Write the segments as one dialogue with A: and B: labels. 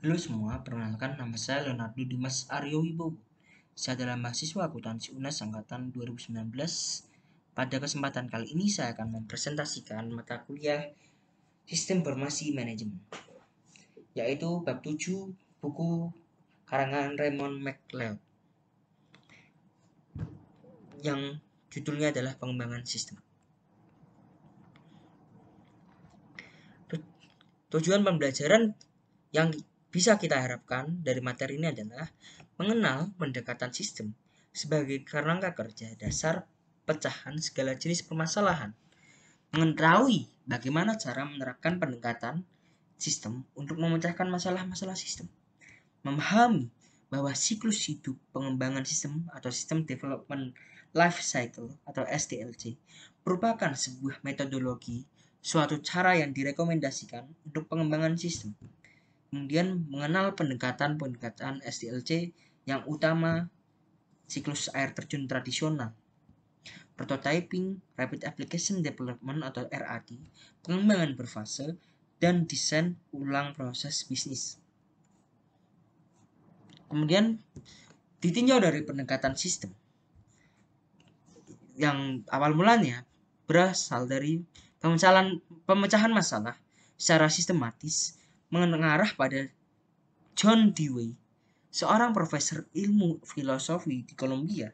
A: Halo semua, perkenalkan nama saya Leonardo Dimas Aryo Wibowo. Saya adalah mahasiswa akuntansi UNAS angkatan 2019. Pada kesempatan kali ini saya akan mempresentasikan mata kuliah Sistem Informasi Manajemen, yaitu bab 7 buku karangan Raymond McLeod yang judulnya adalah Pengembangan Sistem. Tujuan pembelajaran yang bisa kita harapkan dari materi ini adalah mengenal pendekatan sistem sebagai kerangka kerja dasar pecahan segala jenis permasalahan, mengetahui bagaimana cara menerapkan pendekatan sistem untuk memecahkan masalah-masalah sistem, memahami bahwa siklus hidup pengembangan sistem atau System Development Life Cycle atau SDLC merupakan sebuah metodologi, suatu cara yang direkomendasikan untuk pengembangan sistem. Kemudian mengenal pendekatan SDLC yang utama siklus air terjun tradisional, prototyping, rapid application development atau RAD, pengembangan berfase, dan desain ulang proses bisnis. Kemudian ditinjau dari pendekatan sistem yang awal mulanya berasal dari pemecahan masalah secara sistematis mengarah pada John Dewey, seorang profesor ilmu filosofi di Columbia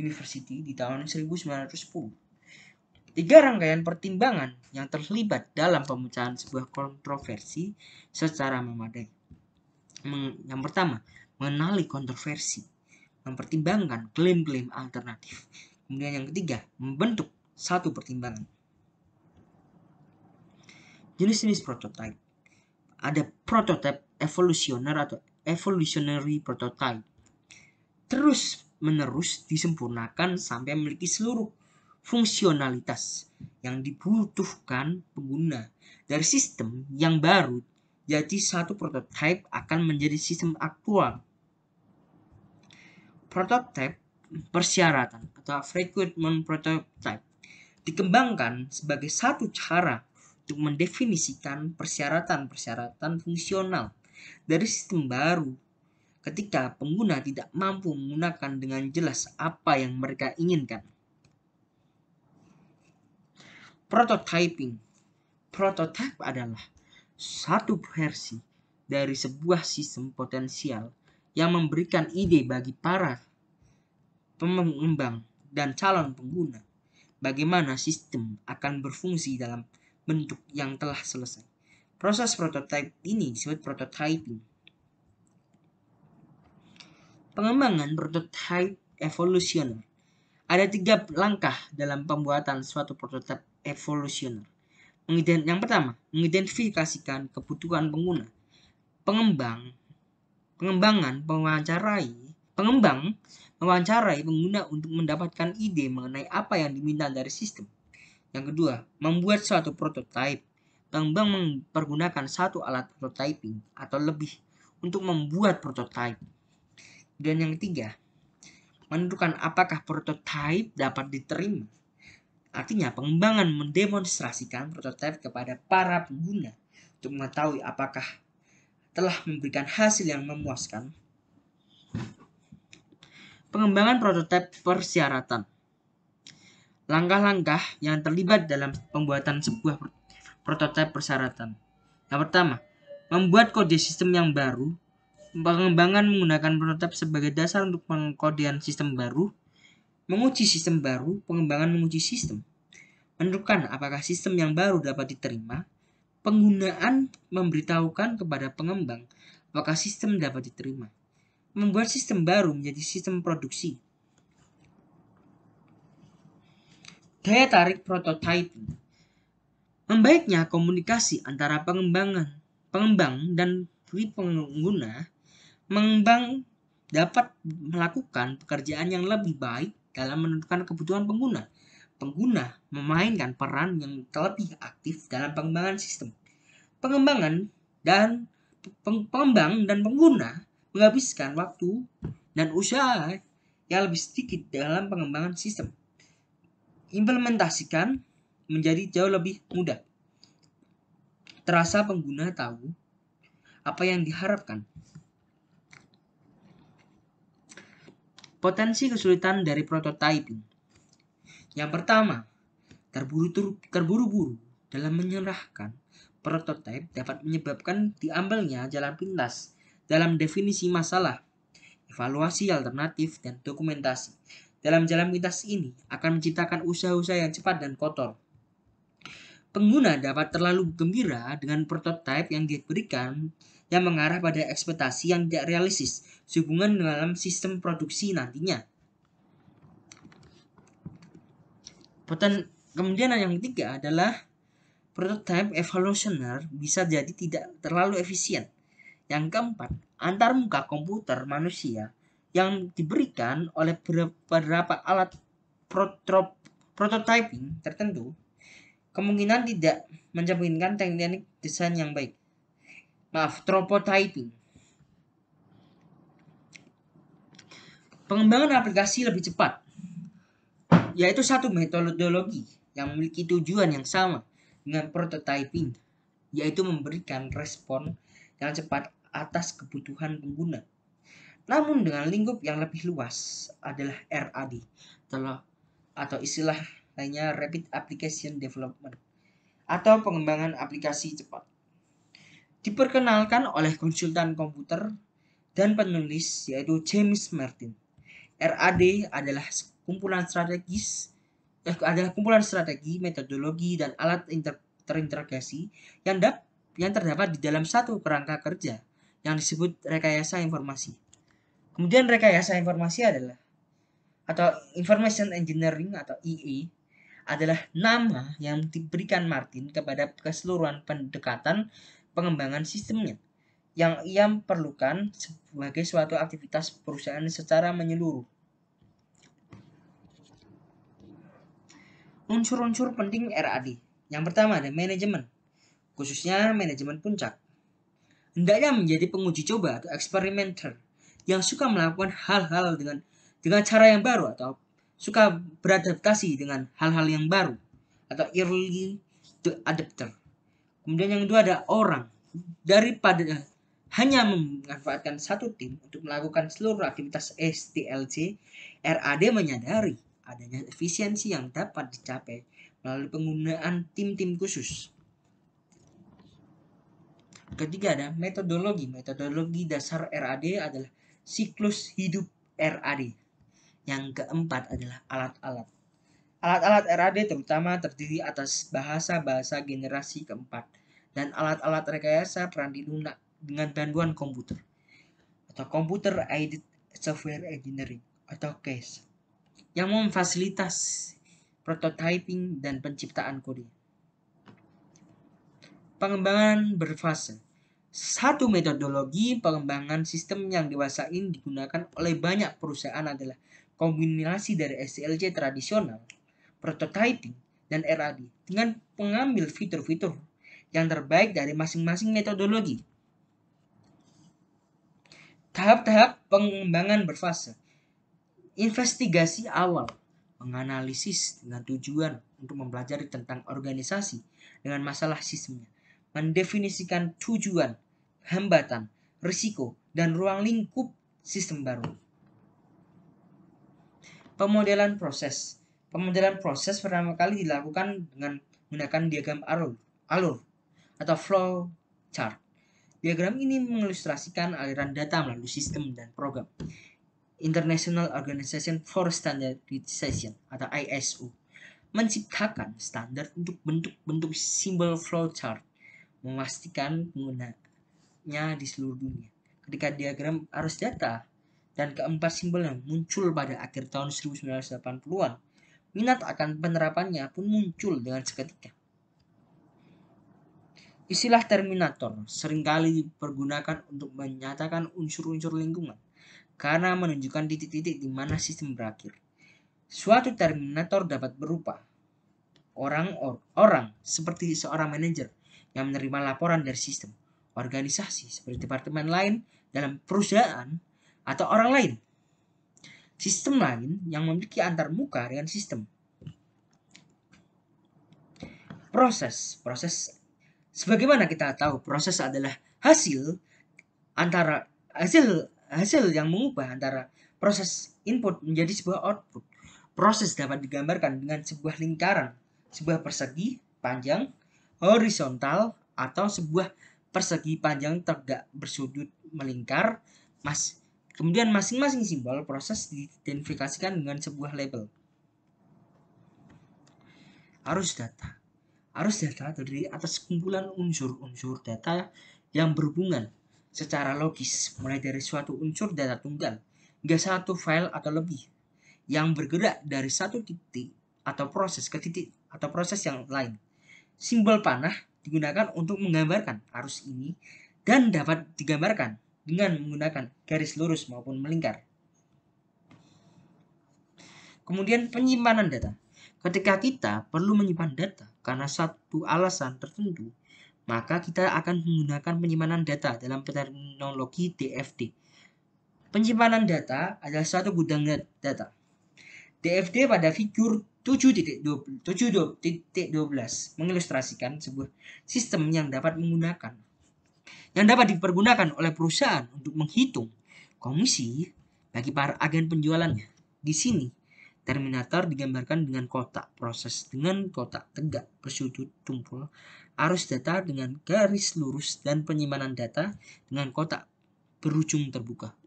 A: University di tahun 1910. Tiga rangkaian pertimbangan yang terlibat dalam pemecahan sebuah kontroversi secara memadai. Yang pertama, mengenali kontroversi, mempertimbangkan klaim-klaim alternatif. Kemudian yang ketiga, membentuk satu pertimbangan. Jenis-jenis prototype. Ada prototype evolusioner atau evolutionary prototype. Terus menerus disempurnakan sampai memiliki seluruh fungsionalitas yang dibutuhkan pengguna. Dari sistem yang baru, jadi satu prototype akan menjadi sistem aktual. Prototype persyaratan atau requirement prototype dikembangkan sebagai satu cara untuk mendefinisikan persyaratan-persyaratan fungsional dari sistem baru ketika pengguna tidak mampu menggunakan dengan jelas apa yang mereka inginkan. Prototyping. Prototype adalah satu versi dari sebuah sistem potensial yang memberikan ide bagi para pengembang dan calon pengguna bagaimana sistem akan berfungsi dalam bentuk yang telah selesai. Proses prototype ini disebut prototyping. Pengembangan prototype evolusioner. Ada 3 langkah dalam pembuatan suatu prototype evolusioner. Yang pertama, mengidentifikasikan kebutuhan pengguna. Pengembang mewawancarai pengguna untuk mendapatkan ide mengenai apa yang diminta dari sistem. Yang kedua, membuat suatu prototype. Pengembang mempergunakan satu alat prototyping atau lebih untuk membuat prototype. Dan yang ketiga, menentukan apakah prototype dapat diterima. Artinya, pengembangan mendemonstrasikan prototype kepada para pengguna untuk mengetahui apakah telah memberikan hasil yang memuaskan. Pengembangan prototype persyaratan. Langkah-langkah yang terlibat dalam pembuatan sebuah prototype persyaratan. Yang pertama, membuat kode sistem yang baru. Pengembangan menggunakan prototype sebagai dasar untuk pengkodean sistem baru. Menguji sistem baru, pengembangan menguji sistem. Menentukan apakah sistem yang baru dapat diterima. Penggunaan memberitahukan kepada pengembang apakah sistem dapat diterima. Membuat sistem baru menjadi sistem produksi. Daya tarik prototyping. Membaiknya komunikasi antara pengembang dan pengguna. Pengembang dapat melakukan pekerjaan yang lebih baik dalam menentukan kebutuhan pengguna. Pengguna memainkan peran yang lebih aktif dalam pengembangan sistem. Pengembang dan pengguna menghabiskan waktu dan usaha yang lebih sedikit dalam pengembangan sistem. Implementasikan menjadi jauh lebih mudah. Terasa pengguna tahu Apa yang diharapkan? Potensi kesulitan dari prototyping. Yang pertama, terburu-buru dalam menyerahkan prototipe dapat menyebabkan diambilnya jalan pintas dalam definisi masalah, evaluasi alternatif, dan dokumentasi. Dalam jalan pintas ini akan menciptakan usaha-usaha yang cepat dan kotor. Pengguna dapat terlalu gembira dengan prototipe yang diberikan yang mengarah pada ekspektasi yang tidak realistis sehubungan dalam sistem produksi nantinya. Kemudian yang ketiga adalah prototype evolutioner bisa jadi tidak terlalu efisien. Yang keempat, antarmuka komputer manusia yang diberikan oleh beberapa alat prototyping tertentu kemungkinan tidak mencerminkan teknik desain yang baik. Tropotyping. Pengembangan aplikasi lebih cepat, yaitu satu metodologi yang memiliki tujuan yang sama dengan prototyping, yaitu memberikan respon yang cepat atas kebutuhan pengguna. Namun dengan lingkup yang lebih luas adalah RAD, atau istilah lainnya Rapid Application Development, atau pengembangan aplikasi cepat. Diperkenalkan oleh konsultan komputer dan penulis yaitu James Martin. RAD adalah kumpulan strategi, metodologi, dan alat terintegrasi yang terdapat di dalam satu kerangka kerja yang disebut rekayasa informasi. Kemudian rekayasa informasi adalah atau Information Engineering atau IE adalah nama yang diberikan Martin kepada keseluruhan pendekatan pengembangan sistemnya yang ia perlukan sebagai suatu aktivitas perusahaan secara menyeluruh. Unsur-unsur penting RAD. Yang pertama ada manajemen, khususnya manajemen puncak. Hendaknya menjadi penguji coba atau experimenter yang suka melakukan hal-hal dengan cara yang baru atau suka beradaptasi dengan hal-hal yang baru atau early adapter. Kemudian yang kedua ada orang. Daripada hanya memanfaatkan satu tim untuk melakukan seluruh aktivitas SDLC, RAD menyadari adanya efisiensi yang dapat dicapai melalui penggunaan tim-tim khusus. Ketiga ada metodologi. Metodologi dasar RAD adalah siklus hidup RAD. Yang keempat adalah alat-alat. Alat-alat RAD terutama terdiri atas bahasa-bahasa generasi keempat dan alat-alat rekayasa peranti lunak dengan bantuan komputer atau Computer Aided Software Engineering atau CASE yang memfasilitas prototyping dan penciptaan kode. Pengembangan berfase. Satu metodologi pengembangan sistem yang dewasa ini digunakan oleh banyak perusahaan adalah kombinasi dari SDLC tradisional, prototyping, dan RAD dengan mengambil fitur-fitur yang terbaik dari masing-masing metodologi. Tahap-tahap pengembangan berfase. Investigasi awal, menganalisis dengan tujuan untuk mempelajari tentang organisasi dengan masalah sistemnya, mendefinisikan tujuan, hambatan, risiko, dan ruang lingkup sistem baru. Pemodelan proses. Pemodelan proses pertama kali dilakukan dengan menggunakan diagram alur atau flow chart. Diagram ini mengilustrasikan aliran data melalui sistem dan program. International Organization for Standardization atau ISO menciptakan standar untuk bentuk-bentuk simbol flowchart, memastikan penggunanya di seluruh dunia. Ketika diagram arus data dan keempat simbol yang muncul pada akhir tahun 1980-an, minat akan penerapannya pun muncul dengan seketika. Istilah terminator seringkali dipergunakan untuk menyatakan unsur-unsur lingkungan karena menunjukkan titik-titik di mana sistem berakhir. Suatu terminator dapat berupa orang seperti seorang manajer yang menerima laporan dari sistem, organisasi seperti departemen lain dalam perusahaan atau orang lain, sistem lain yang memiliki antarmuka dengan sistem. Proses. Sebagaimana kita tahu, proses adalah hasil antara hasil yang mengubah antara proses input menjadi sebuah output. Proses dapat digambarkan dengan sebuah lingkaran, sebuah persegi panjang horizontal atau sebuah persegi panjang tegak bersudut melingkar. Kemudian masing-masing simbol proses diidentifikasikan dengan sebuah label. Arus data. Arus data terdiri atas kumpulan unsur-unsur data yang berhubungan secara logis, mulai dari suatu unsur data tunggal hingga satu file atau lebih, yang bergerak dari satu titik atau proses ke titik atau proses yang lain. Simbol panah digunakan untuk menggambarkan arus ini dan dapat digambarkan dengan menggunakan garis lurus maupun melingkar. Kemudian penyimpanan data. Ketika kita perlu menyimpan data karena satu alasan tertentu, maka kita akan menggunakan penyimpanan data dalam terminologi DFD. Penyimpanan data adalah suatu gudang data. DFD pada figur 7.12 mengilustrasikan sebuah sistem yang dapat dipergunakan oleh perusahaan untuk menghitung komisi bagi para agen penjualannya. Di sini, terminator digambarkan dengan kotak proses dengan kotak tegak bersudut tumpul, arus data dengan garis lurus, dan penyimpanan data dengan kotak berujung terbuka.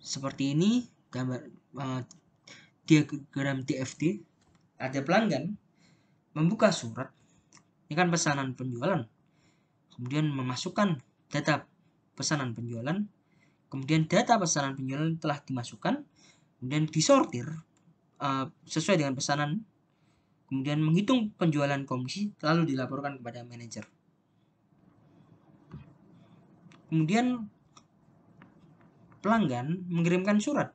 A: Seperti ini gambar diagram DFD. Ada pelanggan membuka surat, ini kan pesanan penjualan, kemudian memasukkan data pesanan penjualan, kemudian data pesanan penjualan telah dimasukkan, kemudian disortir sesuai dengan pesanan, kemudian menghitung penjualan komisi, lalu dilaporkan kepada manajer. Kemudian pelanggan mengirimkan surat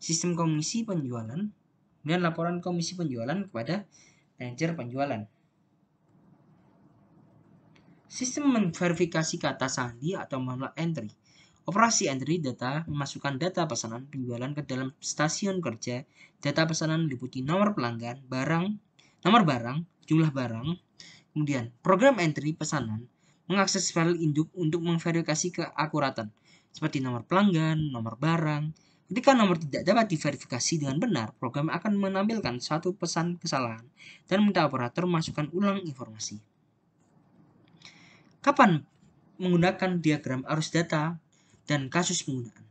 A: sistem komisi penjualan dan laporan komisi penjualan kepada manajer penjualan. Sistem memverifikasi kata sandi atau manual entry. Operasi entry data memasukkan data pesanan penjualan ke dalam stasiun kerja. Data pesanan meliputi nomor pelanggan, nomor barang, jumlah barang. Kemudian program entry pesanan mengakses file induk untuk memverifikasi keakuratan seperti nomor pelanggan, nomor barang. Ketika nomor tidak dapat diverifikasi dengan benar, program akan menampilkan suatu pesan kesalahan dan minta operator memasukkan ulang informasi. Kapan menggunakan diagram arus data dan kasus penggunaan?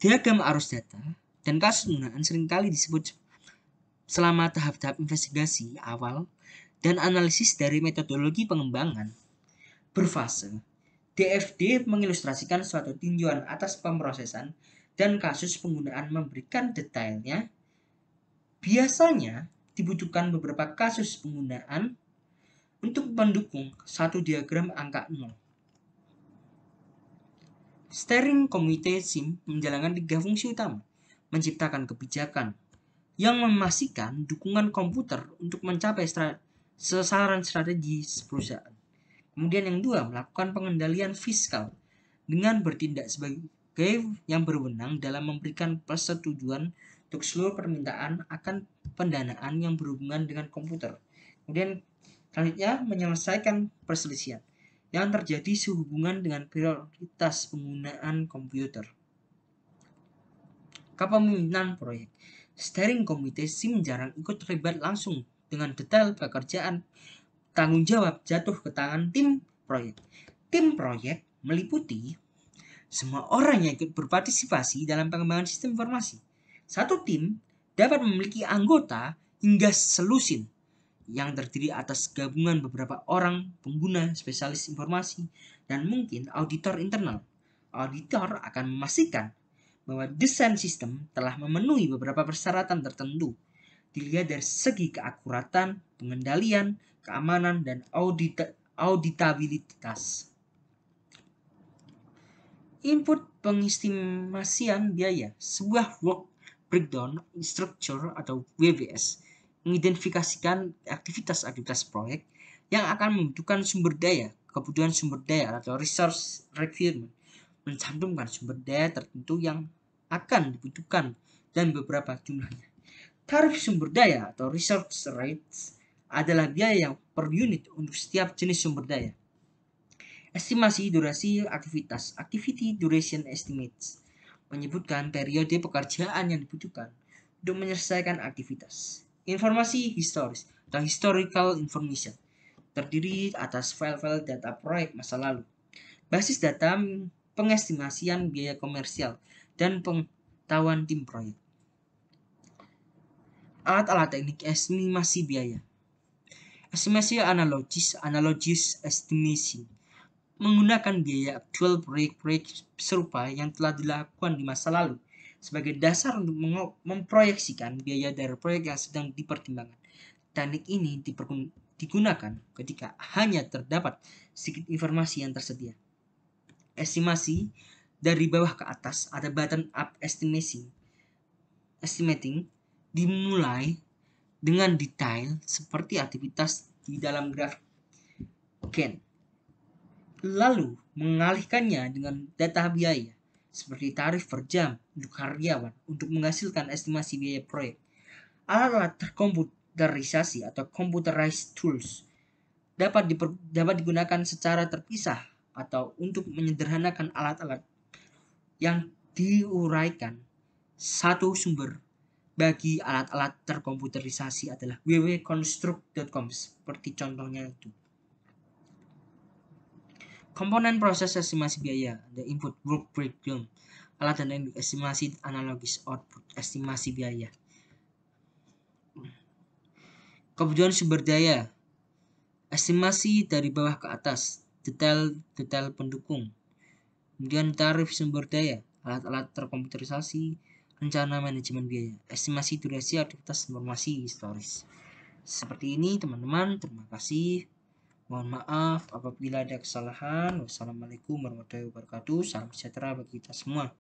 A: Diagram arus data dan kasus penggunaan seringkali disebut selama tahap-tahap investigasi awal dan analisis dari metodologi pengembangan berfase. DFD mengilustrasikan suatu tinjauan atas pemrosesan dan kasus penggunaan memberikan detailnya. Biasanya dibutuhkan beberapa kasus penggunaan untuk mendukung satu diagram angka 0. Steering Committee SIM menjalankan 3 fungsi utama. Menciptakan kebijakan yang memastikan dukungan komputer untuk mencapai sasaran strategis perusahaan. Kemudian yang 2, melakukan pengendalian fiskal dengan bertindak sebagai yang berwenang dalam memberikan persetujuan untuk seluruh permintaan akan pendanaan yang berhubungan dengan komputer. Kemudian selanjutnya menyelesaikan perselisihan yang terjadi sehubungan dengan prioritas penggunaan komputer. Kepemimpinan proyek. Steering Committee SIM jarang ikut terlibat langsung dengan detail pekerjaan. Tanggung jawab jatuh ke tangan tim proyek. Tim proyek meliputi semua orang yang ikut berpartisipasi dalam pengembangan sistem informasi. Satu tim dapat memiliki anggota hingga selusin yang terdiri atas gabungan beberapa orang pengguna spesialis informasi dan mungkin auditor internal. Auditor akan memastikan bahwa desain sistem telah memenuhi beberapa persyaratan tertentu, dilihat dari segi keakuratan, pengendalian, keamanan, dan auditabilitas. Input pengestimasian biaya. Sebuah work breakdown structure atau WBS mengidentifikasikan aktivitas-aktivitas proyek yang akan membutuhkan sumber daya, kebutuhan sumber daya atau resource requirement, mencantumkan sumber daya tertentu yang akan dibutuhkan dan beberapa jumlahnya. Tarif sumber daya atau resource rates adalah biaya yang per unit untuk setiap jenis sumber daya. Estimasi durasi aktivitas, activity duration estimates, menyebutkan periode pekerjaan yang dibutuhkan untuk menyelesaikan aktivitas. Informasi historis atau historical information terdiri atas file-file data proyek masa lalu. Basis data pengestimasian biaya komersial dan pengetahuan tim proyek. Alat-alat teknik estimasi biaya. Estimasi analogous estimation menggunakan biaya aktual proyek-proyek serupa yang telah dilakukan di masa lalu sebagai dasar untuk memproyeksikan biaya dari proyek yang sedang dipertimbangkan. Teknik ini digunakan ketika hanya terdapat sedikit informasi yang tersedia. Estimasi dari bawah ke atas atau bottom up estimating dimulai dengan detail seperti aktivitas di dalam grafik Gantt, lalu mengalihkannya dengan data biaya seperti tarif per jam untuk karyawan untuk menghasilkan estimasi biaya proyek. Alat-alat terkomputerisasi atau computerized tools dapat digunakan secara terpisah atau untuk menyederhanakan alat-alat yang diuraikan. Satu sumber bagi alat-alat terkomputerisasi adalah www.construct.com seperti contohnya itu. Komponen proses estimasi biaya, the input work breakdown, alat dan teknik estimasi analogis, output estimasi biaya. Kebutuhan sumber daya, estimasi dari bawah ke atas, detail pendukung. Kemudian tarif sumber daya, alat-alat terkomputerisasi, rencana manajemen biaya, estimasi durasi aktivitas informasi historis. Seperti ini teman-teman, terima kasih. Mohon maaf apabila ada kesalahan. Wassalamualaikum warahmatullahi wabarakatuh. Salam sejahtera bagi kita semua.